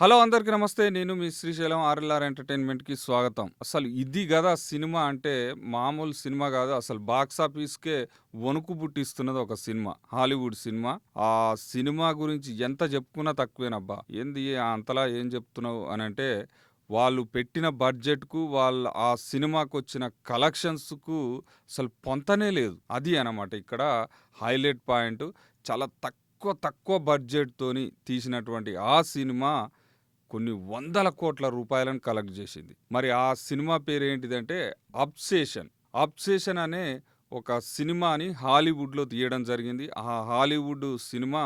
Hello అందరికీ నమస్తే. నేను మీ శ్రీశైలం ఆర్ఎల్ఆర్ ఎంటర్‌టైన్‌మెంట్‌కి స్వాగతం. అసలు ఇది గదా సినిమా అంటే మామూలు సినిమా గాదు. అసలు బాక్స్ ఆఫీస్‌కే వణుకు పుట్టిస్తున్నది ఒక సినిమా. Hollywood cinema. ఆ సినిమా గురించి ఎంత చెప్పుకున్నా తక్కువేనబ్బా! ఏంది అంతలా ఏం చెప్తున్నావు అనంటే, వాళ్ళు పెట్టిన బడ్జెట్‌కు ఆ సినిమాకొచ్చిన కలెక్షన్స్‌కు అసలు పొంతనే లేదు. అది అన్నమాట ఇక్కడ హైలైట్ పాయింట్. చాలా తక్కువ బడ్జెట్‌తోని తీసినటువంటి ఆ సినిమా కొన్ని వందల కోట్ల రూపాయలను కలెక్ట్ చేసింది. మరి ఆ సినిమా పేరేంటిదంటే 'అబ్సెషన్'. 'అబ్సెషన్' అనే ఒక సినిమాని హాలీవుడ్‌లో తీయడం జరిగింది. ఆ హాలీవుడ్ సినిమా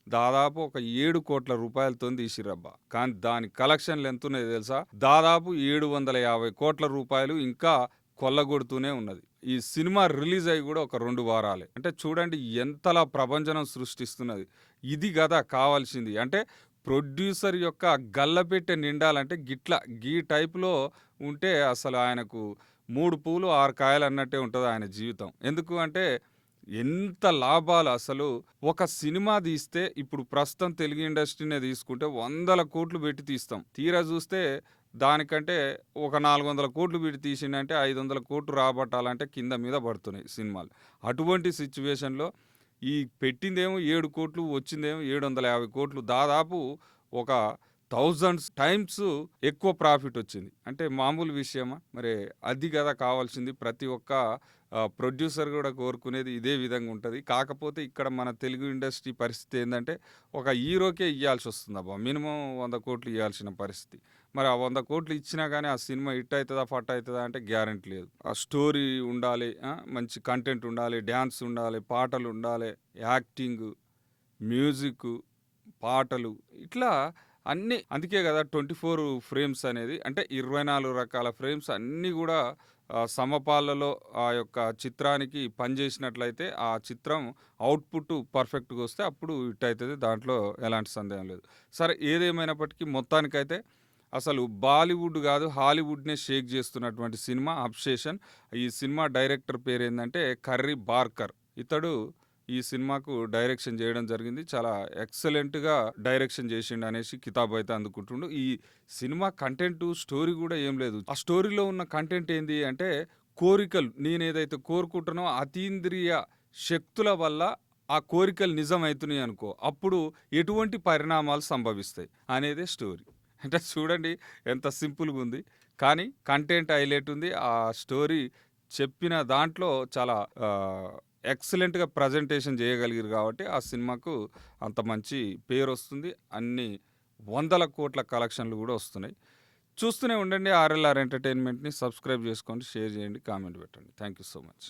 దాదాపు ఒక 7 కోట్ల రూపాయలతోని తీసిర్రబ్బా! కానీ దాని కలెక్షన్‌లు ఎంతున్నాయో తెలుసా? దాదాపు 750 కోట్ల రూపాయలు ఇంకా కొల్లగొడుతూనే ఉన్నది. ఈ సినిమా రిలీజ్ అయ్యి కూడా ఒక 2 వారాలే. అంటే చూడండి ఎంతలా ప్రభంజనం సృష్టిస్తున్నది. ఇది గదా కావాల్సింది. అంటే ప్రొడ్యూసర్ యొక్క గల్లపెట్టె నిండాలంటే గీ టైప్‌లో ఉంటే అసలు ఆయనకు 3 పూలు 6 కాయలు అన్నట్టే ఉంటది ఆయన జీవితం. ఎందుకు అంటే ఎంత లాభాలు అసలు ఒక సినిమా తీస్తే ఇప్పుడు ప్రస్తుతం తెలుగు ఇండస్ట్రీనే తీసుకుంటే వందల కోట్లు పెట్టి తీస్తాం. తీరా చూస్తే దానికంటే ఒక 400 కోట్లు పెట్టి తీసిండంటే 500 కోట్లు రాబట్టాలంటే కింద మీద పడుతున్నాయి సినిమాలు. అటువంటి సిట్యుయేషన్‌లో ఈ పెట్టిందేమో 7 కోట్లు, వచ్చిందేమో 750 కోట్లు. దాదాపు ఒక థౌసండ్స్ టైమ్స్ ఎక్కువ ప్రాఫిట్ వచ్చింది. అంటే మామూలు విషయమా? మరి అది గదా కావాల్సింది. ప్రతి ఒక్క ప్రొడ్యూసర్ గూడా కోరుకునేది ఇదే విధంగా ఉంటది. కాకపోతే ఇక్కడ మన తెలుగు ఇండస్ట్రీ పరిస్థితి ఏందంటే, ఒక హీరోకే ఇయ్యాల్సొస్తుందబ్బా! మినిమమ్ 100 కోట్లు ఇయ్యాల్సిన పరిస్థితి. మరి ఆ 100 కోట్లు ఇచ్చినా గానీ ఆ సినిమా హిట్ అయితదా? ఫట్ అయితదా? అంటే గ్యారంటీ లేదు. ఆ స్టోరీ ఉండాలి. మంచి కంటెంట్ ఉండాలి. డాన్స్ ఉండాలి. పాటలుండాలి. యాక్టింగు, మ్యూజిక్కు, పాటలు ఇట్లా అన్నీ అందుకే గదా 24 ఫ్రేమ్స్ అనేది. అంటే 24 రకాల ఫ్రేమ్స్ అన్నీ గూడా సమపాలలో ఆ యొక్క చిత్రానికి పనిచేసినట్లయితే ఆ చిత్రం అవుట్‌పుట్ పర్ఫెక్ట్‌గా వస్తే అప్పుడు హిట్ అయితది. దాంట్లో ఎలాంటి సందేహం లేదు. సరే ఏదేమైనప్పటికీ మొత్తానికైతే అసలు బాలీవుడ్ గాదు హాలీవుడ్‌నే షేక్ జేస్తున్నటువంటి సినిమా 'అబ్సెషన్'. ఈ సినిమా డైరెక్టర్ పేరేందంటే కర్రీ బార్కర్. ఇతడు ఈ సినిమాకు డైరెక్షన్ జేయడం జరిగింది. చాలా ఎక్సలెంట్‌గా డైరెక్షన్ జేషిండనేసి కితాబయితే అందుకుంటుండు. ఈ సినిమా కంటెంటు, స్టోరీ గూడా ఏం లేదు. ఆ స్టోరీలో ఉన్న కంటెంట్ ఏంది అంటే కోరికలు. నేనేదైతే కోరుకుంటానో అతీంద్రియ శక్తుల వల్ల ఆ కోరికలు నిజమైతున్నయనుకో, అప్పుడు ఎటువంటి పరిణామాలు సంభవిస్తాయి అనేదే స్టోరీ. అంటే చూడండి ఎంత సింపుల్‌గుంది. కానీ కంటెంట్ హైలైట్ ఉంది. ఆ స్టోరీ చెప్పిన దాంట్లో చాలా ఎక్సలెంట్‌గా ప్రజెంటేషన్ చేయగలిగిర్రు కాబట్టి ఆ సినిమాకు అంత మంచి పేరొస్తుంది. అన్ని వందల కోట్ల కలెక్షన్‌లు గూడా వస్తున్నాయి. చూస్తూనే ఉండండి ఆర్ఎల్ఆర్ ఎంటర్‌టైన్‌మెంట్‌ని. సబ్స్క్రైబ్ చేసుకోండి, షేర్ చేయండి, కామెంట్ పెట్టండి. Thank you so much.